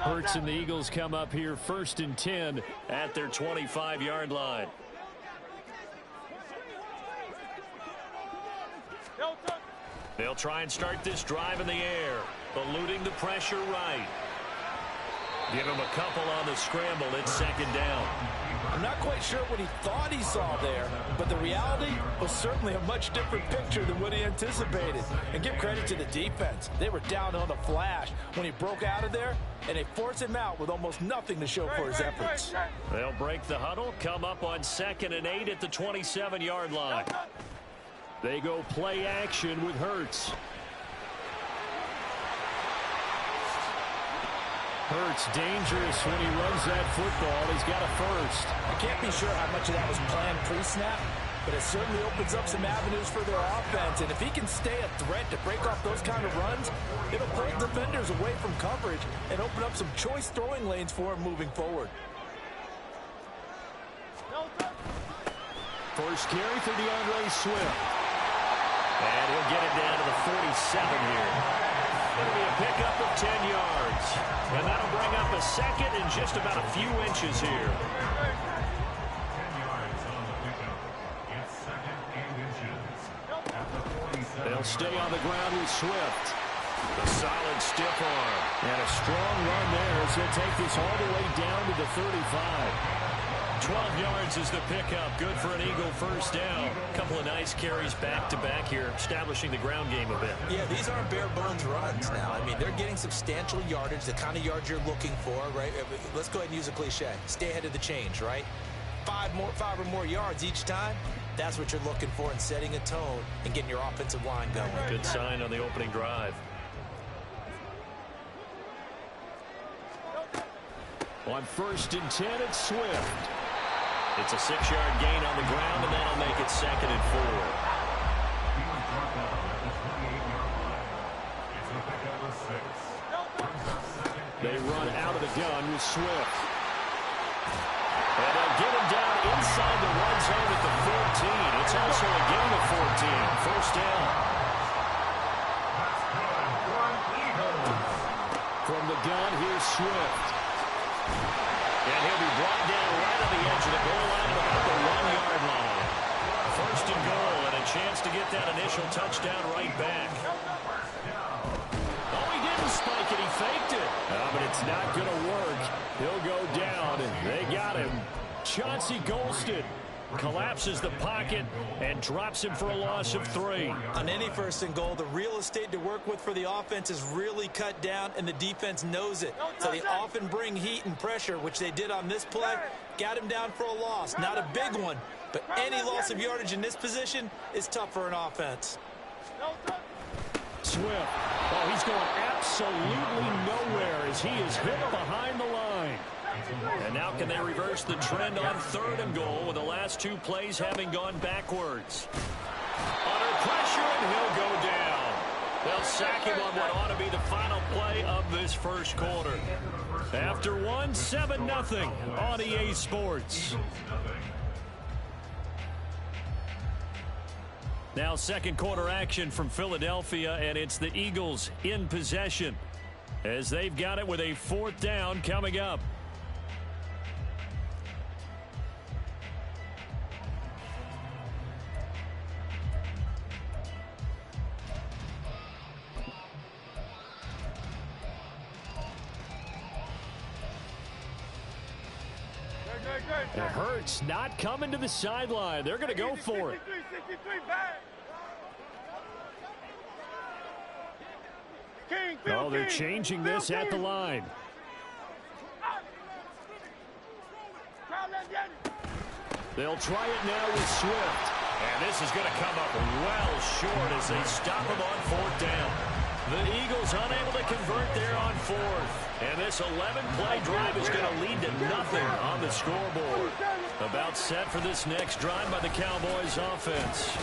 Hurts and the Eagles come up here 1st and 10 at their 25-yard line. They'll try and start this drive in the air, eluding the pressure right. Give him a couple on the scramble. It's 2nd down. I'm not quite sure what he thought he saw there, but the reality was certainly a much different picture than what he anticipated. And give credit to the defense. They were down on the flash when he broke out of there, and they forced him out with almost nothing to show for his efforts. They'll break the huddle, come up on 2nd and 8 at the 27-yard line. They go play action with Hurts. Hurts dangerous when he runs that football. He's got a first. I can't be sure how much of that was planned pre-snap, but it certainly opens up some avenues for their offense. And if he can stay a threat to break off those kind of runs, it'll pull defenders away from coverage and open up some choice throwing lanes for him moving forward. First carry for DeAndre Swift. And he'll get it down to the 47 here. It'll be a pickup of 10 yards. And that'll bring up a second and just about a few inches here. They'll stay on the ground with Swift. A solid stiff arm. And a strong run there as he'll take this all the way down to the 35. 12 yards is the pickup. Good for an Eagle first down. A couple of nice carries back-to-back here, establishing the ground game a bit. Yeah, these aren't bare-bones runs now. I mean, they're getting substantial yardage, the kind of yards you're looking for, right? Let's go ahead and use a cliche. Stay ahead of the change, right? Five or more yards each time. That's what you're looking for in setting a tone and getting your offensive line going. Good sign on the opening drive. On 1st and 10, it's Swift. It's a 6-yard gain on the ground, and that'll make it 2nd and 4. They run out of the gun with Swift. And they'll get him down inside the red zone at the 14. It's also a gain of 14. First down. From the gun, here's Swift. And he'll be brought down right on the edge of the goal line at about the 1-yard line. First and goal, and a chance to get that initial touchdown right back. Oh, he didn't spike it. He faked it. But it's not going to work. He'll go down, and they got him. Chauncey Golston collapses the pocket and drops him for a loss of 3. On any 1st and goal, the real estate to work with for the offense is really cut down, and the defense knows it. So they often bring heat and pressure, which they did on this play. Got him down for a loss. Not a big one, but any loss of yardage in this position is tough for an offense. Swift. Oh, he's going absolutely nowhere as he is hit behind the line. And now can they reverse the trend on 3rd and goal with the last 2 plays having gone backwards? Under pressure, and he'll go down. They'll sack him on what ought to be the final play of this first quarter. After 1, 7-0 on EA Sports. Now 2nd quarter action from Philadelphia, and it's the Eagles in possession as they've got it with a 4th down coming up. And Hurts not coming to the sideline. They're going to go for it. Oh, they're changing this at the line. They'll try it now with Swift. And this is going to come up well short as they stop him on 4th down. The Eagles unable to convert there on 4th. And this 11-play drive is going to lead to nothing on the scoreboard. About set for this next drive by the Cowboys offense.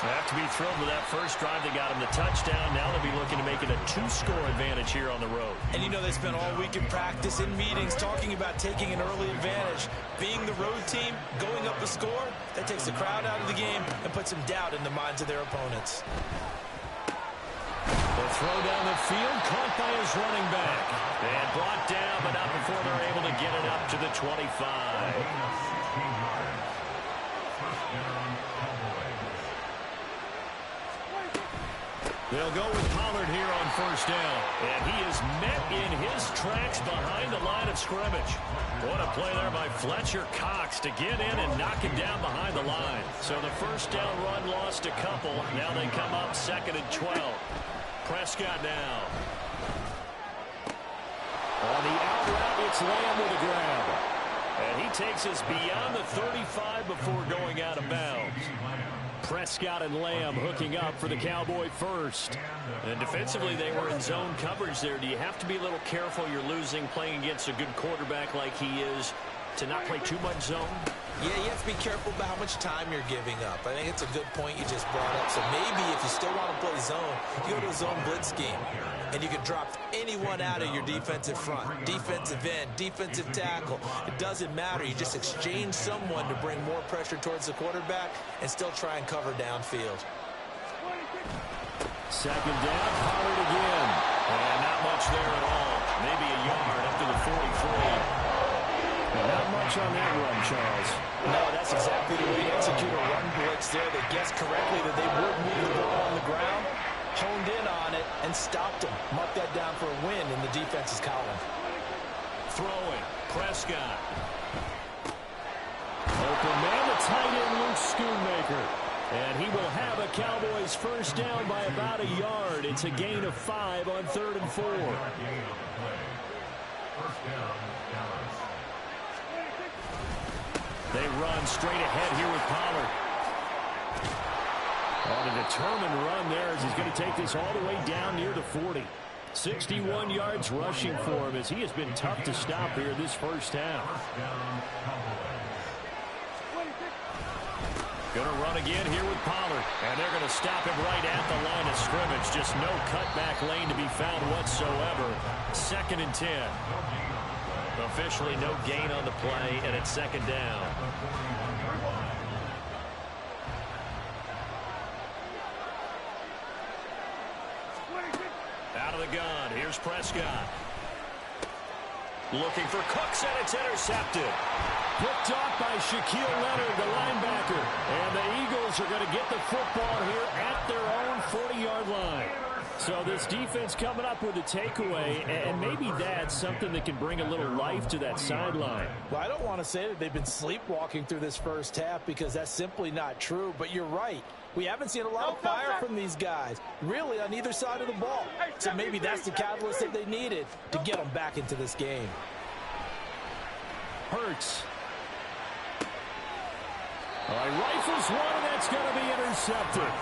They have to be thrilled with that first drive. They got him the touchdown. Now they'll be looking to make it a 2-score advantage here on the road. And you know they spent all week in practice, in meetings, talking about taking an early advantage. Being the road team, going up a score, that takes the crowd out of the game and puts some doubt in the minds of their opponents. The throw down the field, caught by his running back. And brought down coming up before they're able to get it up to the 25. They'll go with Pollard here on first down. And he is met in his tracks behind the line of scrimmage. What a play there by Fletcher Cox to get in and knock him down behind the line. So the first down run lost a couple. Now they come up 2nd and 12. Prescott now. On the out route, it's Lamb with a grab. And he takes us beyond the 35 before going out of bounds. Prescott and Lamb hooking up for the Cowboy first. And defensively, they were in zone coverage there. Do you have to be a little careful? You're losing playing against a good quarterback like he is to not play too much zone? Yeah, you have to be careful about how much time you're giving up. I think it's a good point you just brought up. So maybe if you still want to play zone, you go to a zone blitz scheme. And you can drop anyone out of your defensive front. Defensive end, defensive tackle. It doesn't matter. You just exchange someone to bring more pressure towards the quarterback and still try and cover downfield. 2nd down, Pollard again. And not much there at all. Maybe a yard up to the 43. Not much on that run, Charles. No, that's exactly the way you execute a run blitz there. They guessed correctly that they would move the ball on the ground, honed in on it, and stopped them. Mark that down for a win in the defense's column. Throwing, Prescott. Open man, the tight end, Luke Schoonmaker. And he will have a Cowboys first down by about a yard. It's a gain of 5 on 3rd and 4. They run straight ahead here with Pollard. On a determined run there as he's going to take this all the way down near the 40. 61 yards rushing for him as he has been tough to stop here this first half. Going to run again here with Pollard. And they're going to stop him right at the line of scrimmage. Just no cutback lane to be found whatsoever. 2nd and 10. Officially no gain on the play, and it's 2nd down. Out of the gun, here's Prescott. Looking for Cooks, and it's intercepted. Picked off by Shaquille Leonard, the linebacker. And the Eagles are going to get the football here at their own 40-yard line. So this defense coming up with a takeaway, and maybe that's something that can bring a little life to that sideline. Well, I don't want to say that they've been sleepwalking through this first half because that's simply not true, but you're right. We haven't seen a lot of fire from these guys, really, on either side of the ball. So maybe that's the catalyst that they needed to get them back into this game. Hurts. Rifles one, and that's going to be intercepted.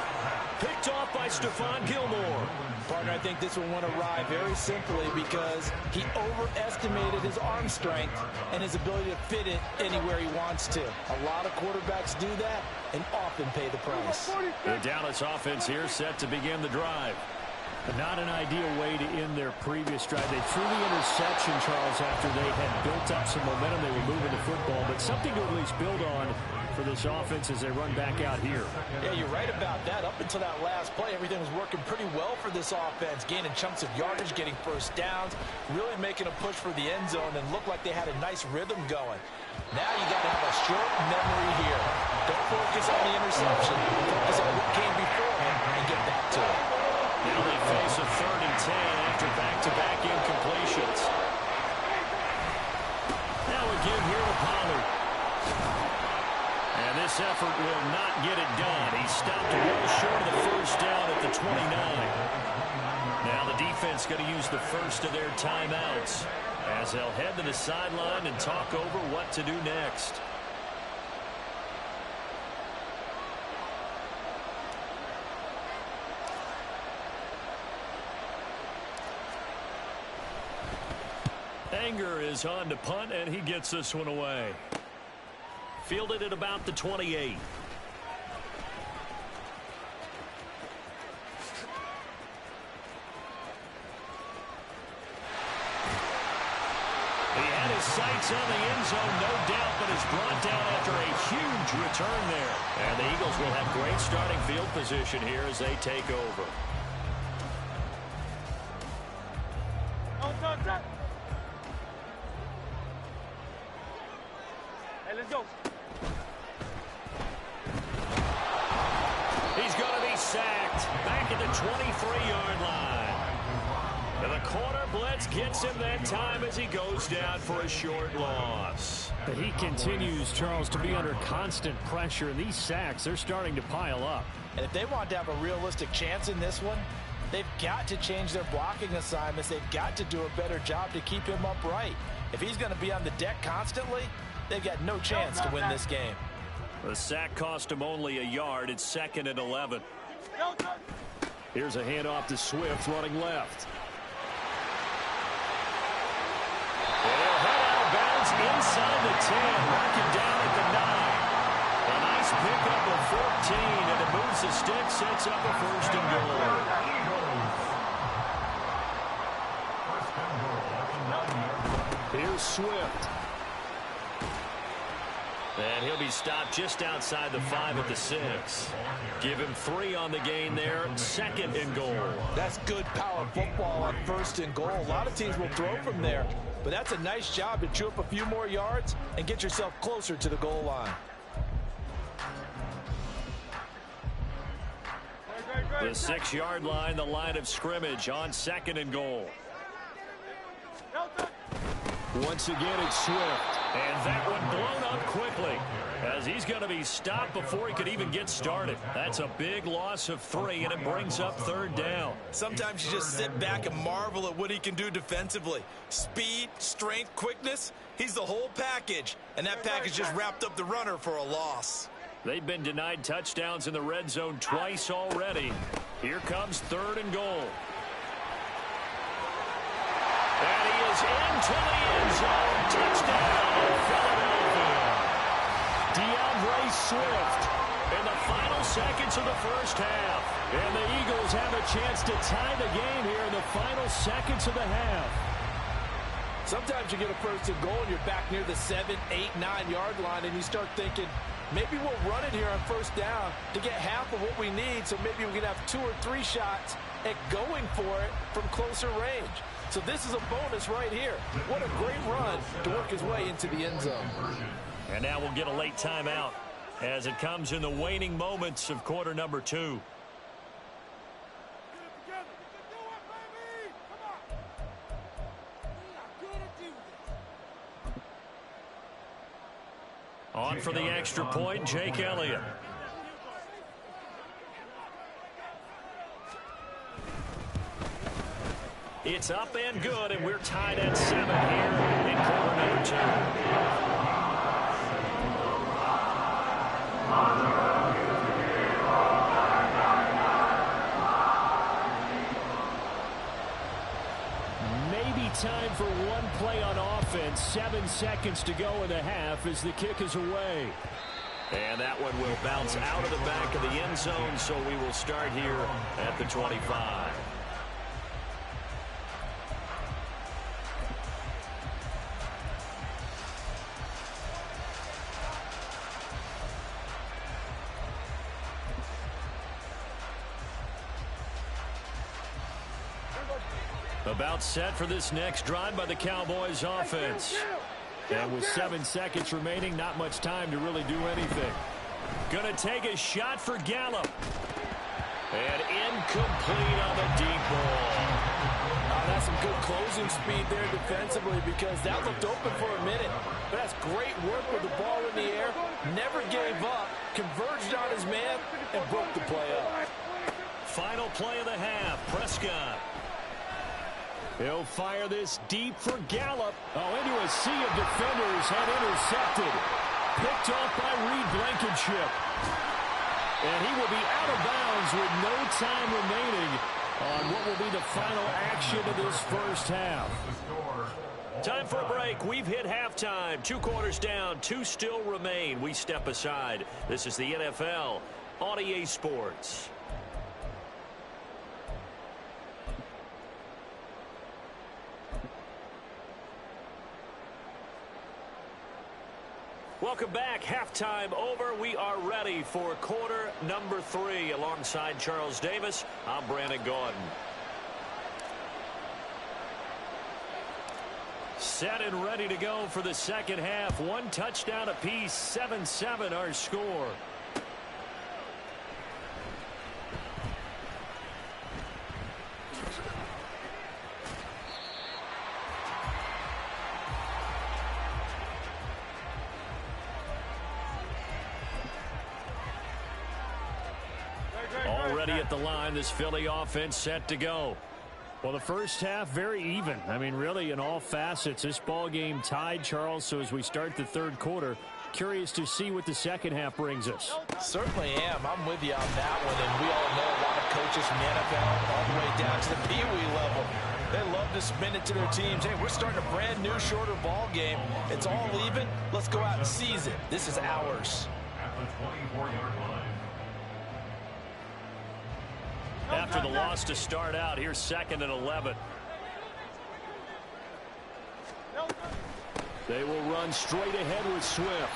Picked off by Stephon Gilmore. Partner, I think this one went awry very simply because he overestimated his arm strength and his ability to fit it anywhere he wants to. A lot of quarterbacks do that and often pay the price. The Dallas offense here set to begin the drive. Not an ideal way to end their previous drive. They threw the interception, Charles, after they had built up some momentum. They were moving the football, but something to at least build on for this offense as they run back out here. Yeah, you're right about that. Up until that last play, everything was working pretty well for this offense, gaining chunks of yardage, getting first downs, really making a push for the end zone, and looked like they had a nice rhythm going. Now you got to have a short memory here. Don't focus on the interception. Focus on what came before him and get back to it. Now they face a 3rd and 10 after back-to-back incompletions. Now again here to Pollard. And this effort will not get it done. He stopped well short of the first down at the 29. Now the defense going to use the first of their timeouts as they'll head to the sideline and talk over what to do next. Anger is on to punt, and he gets this one away. Fielded at about the 28. He had his sights on the end zone, no doubt, but is brought down after a huge return there. And the Eagles will have great starting field position here as they take over. let's go. He's going to be sacked back at the 23-yard line. And the corner blitz gets him that time as he goes down for a short loss. But he continues, Charles, to be under constant pressure. And these sacks, they're starting to pile up. And if they want to have a realistic chance in this one, they've got to change their blocking assignments. They've got to do a better job to keep him upright. If he's going to be on the deck constantly, they've got no chance to win this game. The sack cost him only a yard. It's 2nd and 11. Here's a handoff to Swift running left. And he'll head out of bounds inside the 10, knocking down at the 9. A nice pickup of 14, and it moves the stick, sets up a 1st and goal. Here's Swift. And he'll be stopped just outside the 5 at the 6. Give him 3 on the gain there. 2nd and goal. That's good power football on 1st and goal. A lot of teams will throw from there, but that's a nice job to chew up a few more yards and get yourself closer to the goal line. The 6-yard line, the line of scrimmage on 2nd and goal. Once again, it's Swift. And that one blown up quickly as he's going to be stopped before he could even get started. That's a big loss of 3, and it brings up 3rd down. Sometimes you just sit back and marvel at what he can do defensively. Speed, strength, quickness, he's the whole package. And that package just wrapped up the runner for a loss. They've been denied touchdowns in the red zone twice already. Here comes 3rd and goal. And he is into the end zone. Touchdown, Philadelphia. DeAndre Swift in the final seconds of the first half. And the Eagles have a chance to tie the game here in the final seconds of the half. Sometimes you get a 1st and goal and you're back near the 7, 8, 9-yard line, and you start thinking, maybe we'll run it here on 1st down to get half of what we need, so maybe we can have 2 or 3 shots at going for it from closer range. So this is a bonus right here. What a great run to work his way into the end zone. And now we'll get a late timeout as it comes in the waning moments of quarter number 2. On for the extra point, Jake Elliott. It's up and good, and we're tied at 7 here in quarter number 2. Maybe time for one play on offense. 7 seconds to go in the half as the kick is away. And that one will bounce out of the back of the end zone, so we will start here at the 25. About set for this next drive by the Cowboys offense. And with 7 seconds remaining, not much time to really do anything. Gonna take a shot for Gallup. And incomplete on the deep ball. That's some good closing speed there defensively, because that looked open for a minute. But that's great work with the ball in the air. Never gave up, converged on his man, and broke the play up. Final play of the half, Prescott. He'll fire this deep for Gallup. Oh, into a sea of defenders and intercepted. Picked off by Reed Blankenship. And he will be out of bounds with no time remaining on what will be the final action of this first half. Time for a break. We've hit halftime. 2 quarters down, 2 still remain. We step aside. This is the NFL on EA Sports. Welcome back. Halftime over. We are ready for quarter number 3. Alongside Charles Davis, I'm Brandon Gaudin. set and ready to go for the second half. One touchdown apiece, 7-7 our score. Already at the line, this Philly offense set to go. Well, the first half, very even. I mean, really, in all facets, this ball game tied, Charles. So as we start the third quarter, curious to see what the second half brings us. Certainly am. I'm with you on that one. And we all know a lot of coaches from the NFL all the way down to the Pee-wee level. They love to spin it to their teams. Hey, we're starting a brand new, shorter ball game. It's all even. Let's go out and seize it. This is ours. At the 24-yard line. After the loss to start out, here's 2nd and 11. They will run straight ahead with Swift.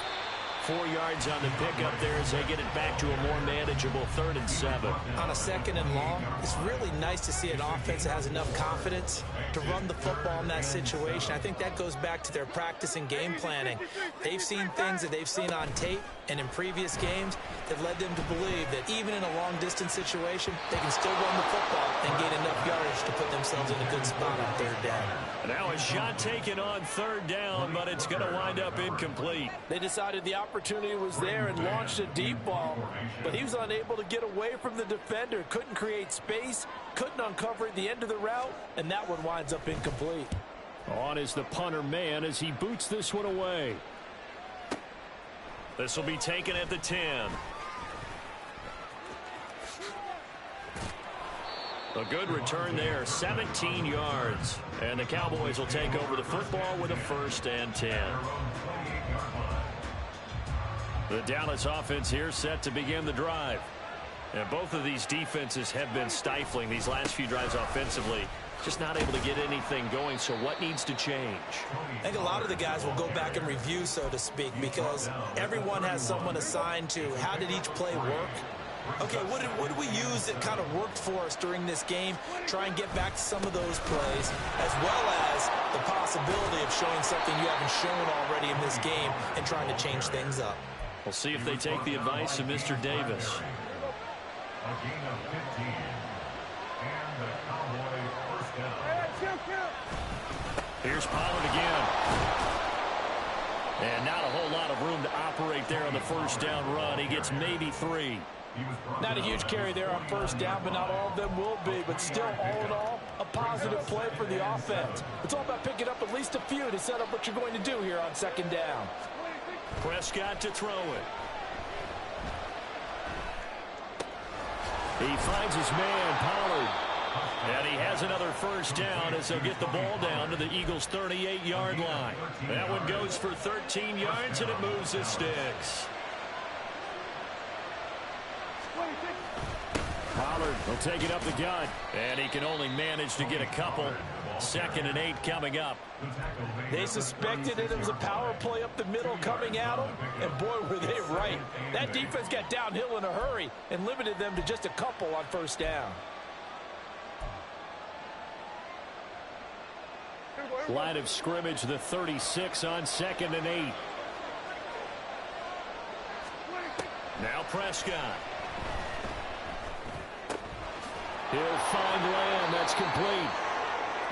4 yards on the pickup there as they get it back to a more manageable 3rd and 7. On a 2nd and long, it's really nice to see an offense that has enough confidence to run the football in that situation. I think that goes back to their practice and game planning. They've seen things that they've seen on tape and in previous games that led them to believe that even in a long-distance situation, they can still run the football and gain enough yardage to put themselves in a good spot on 3rd down. Now a shot taken on 3rd down, but it's going to wind up incomplete. They decided the opportunity was there and launched a deep ball, but he was unable to get away from the defender, couldn't create space, couldn't uncover the end of the route, and that one winds up incomplete. On is the punter man as he boots this one away. This will be taken at the 10. A good return there, 17 yards. And the Cowboys will take over the football with a 1st and 10. The Dallas offense here set to begin the drive. And both of these defenses have been stifling these last few drives offensively. Just not able to get anything going, so what needs to change? I think a lot of the guys will go back and review, so to speak, because everyone has someone assigned to how did each play work. Okay, what did we use that kind of worked for us during this game? Try and get back to some of those plays, as well as the possibility of showing something you haven't shown already in this game and trying to change things up. We'll see if they take the advice of Mr. Davis. A gain of 15. And the Cowboys first down. Here's Pollard again. And not a whole lot of room to operate there on the 1st down run. He gets maybe 3. Not a huge carry there on 1st down, but not all of them will be. But still, all in all, a positive play for the offense. It's all about picking up at least a few to set up what you're going to do here on 2nd down. Prescott to throw it. He finds his man, Pollard. And he has another 1st down as they'll get the ball down to the Eagles' 38-yard line. That one goes for 13 yards, and it moves the sticks. Pollard will take it up the gut. And he can only manage to get a couple. 2nd and 8 coming up. They suspected it was a power play up the middle coming at them, and boy, were they right. That defense got downhill in a hurry and limited them to just a couple on 1st down. Line of scrimmage, the 36 on 2nd and 8. Now Prescott. He'll find Lamb. That's complete.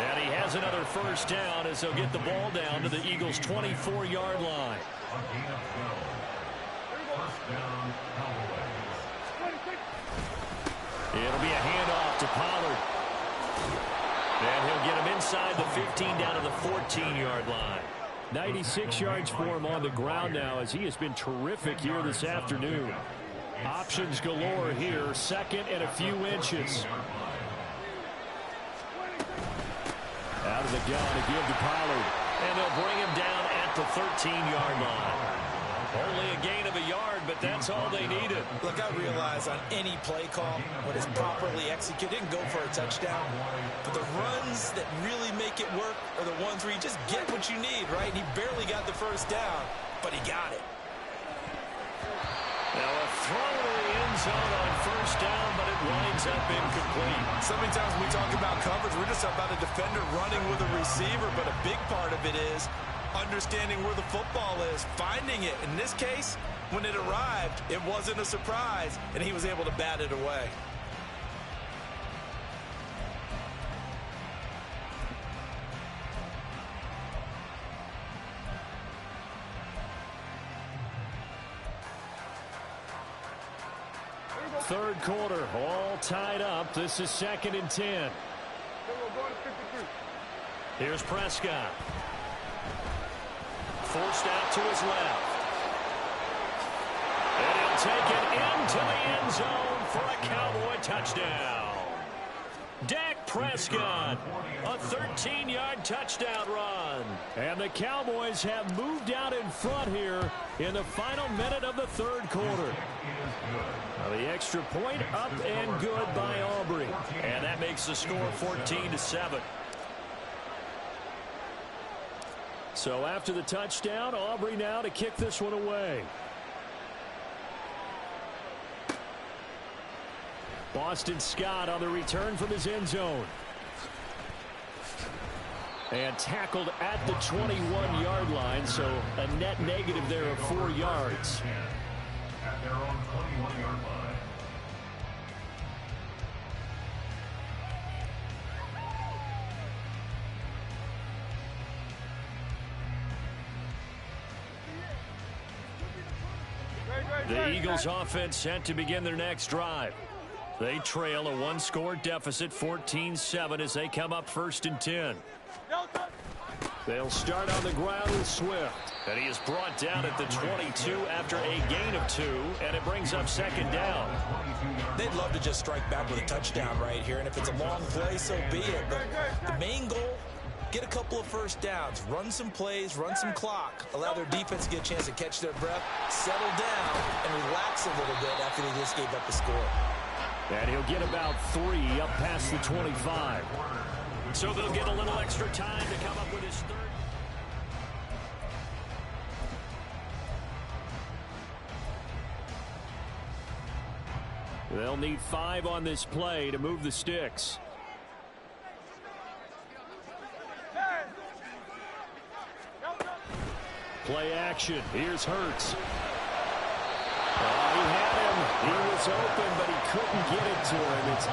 And he has another 1st down as they'll get the ball down to the Eagles' 24-yard line. It'll be a handoff to Pollard. And he'll get him inside the 15 down to the 14-yard line. 96 yards for him on the ground now as he has been terrific here this afternoon. Options galore here, 2nd and a few inches. Out of the gun to give to Pollard. And they'll bring him down at the 13-yard line. Only a gain of a yard, but that's all they needed. Look, I realize on any play call, when it's properly executed, didn't go for a touchdown. But the runs that really make it work are the ones where you just get what you need, right? He barely got the 1st down, but he got it. Now a throw to the end zone on first down, but it winds up incomplete. So many times when we talk about coverage, we're just about a defender running with a receiver, but a big part of it is understanding where the football is, finding it. In this case, when it arrived, it wasn't a surprise, and he was able to bat it away. Third quarter, all tied up. This is 2nd and 10. Here's Prescott. Forced out to his left. And he'll take it into the end zone for a Cowboy touchdown. Dak Prescott, a 13-yard touchdown run. And the Cowboys have moved out in front here in the final minute of the third quarter. Now the extra point up and good by Aubrey. And that makes the score 14-7. So after the touchdown, Aubrey now to kick this one away. Boston Scott on the return from his end zone. And tackled at the 21-yard line, so a net negative there of 4 yards. At their own 21-yard line. The Eagles offense set to begin their next drive. They trail a one-score deficit, 14-7, as they come up 1st and 10. They'll start on the ground with Swift. And he is brought down at the 22 after a gain of 2, and it brings up 2nd down. They'd love to just strike back with a touchdown right here, and if it's a long play, so be it. But the main goal, get a couple of first downs, run some plays, run some clock, allow their defense to get a chance to catch their breath, settle down, and relax a little bit after they just gave up the score. And he'll get about 3 up past the 25. So they'll get a little extra time to come up with his third. They'll need 5 on this play to move the sticks. Play action. Here's Hurts. Oh, he had him. He was open, but he couldn't get it to him. It's